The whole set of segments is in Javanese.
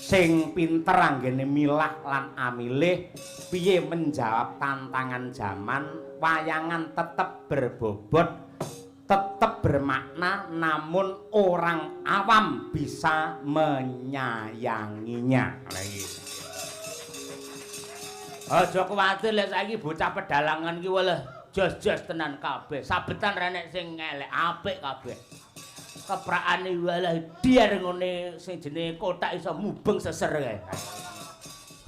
sing pinter anggene milah lan amilih piye menjawab tantangan zaman wayangan tetep berbobot tetep bermakna namun orang awam bisa menyayanginya. Aja kuwatir lek saiki bocah pedalangan ki welah jos-jos tenan kabeh. Sabetan renek sing ngelek apik kabeh. Keprakane walah diar ngene sing jenenge kotak iso mubeng seser kae.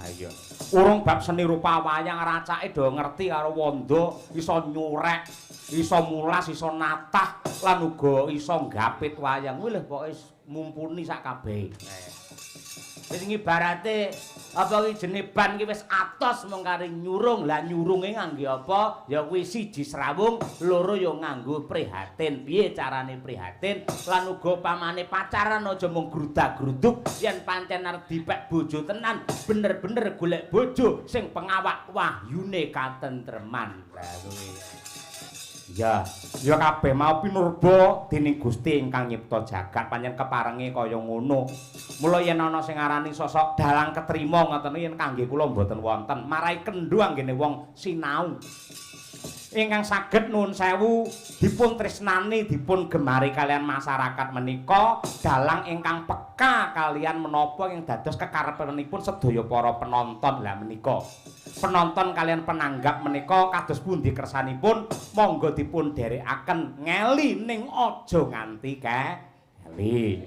Ayo. Urung bab seni rupa wayang racake do ngerti karo wanda iso nyurek, iso mulas, iso natah lan uga iso nggapit wayang. Wih lho pokoke mumpuni sak kabehe. Wis ngibarate apa iki jenenge ban ki wis atos mung kare nyurung. Lah nyurunge nganggo apa? Ya kuwi siji srawung, loro ya nganggo prihatin. Piye carane prihatin? Lan uga pamane pacaran aja mung grudak-gruduk yen pancen arep dipek bojo tenan, bener-bener golek bojo sing pengawak wahyune katentreman. Lah kuwi. Ya kabeh mau pinurba dening Gusti ingkang nyipta jagat pancen keparenge kaya ngono. Mula yen ana sing arani sosok dalang ketrima ngoten yen kangge kula mboten wonten. Marai kendhu anggene wong sinau. Ingkang saged nuwun sewu dipun tresnani dipun gemari kalian masyarakat menika dalang ingkang peka kalian menapa ing dados kekarepanipun sedaya para penonton lah menika. Penonton kalian penanggap menika kados pundi kersanipun monggo dipun dherekaken ngeli ning aja nganti keli.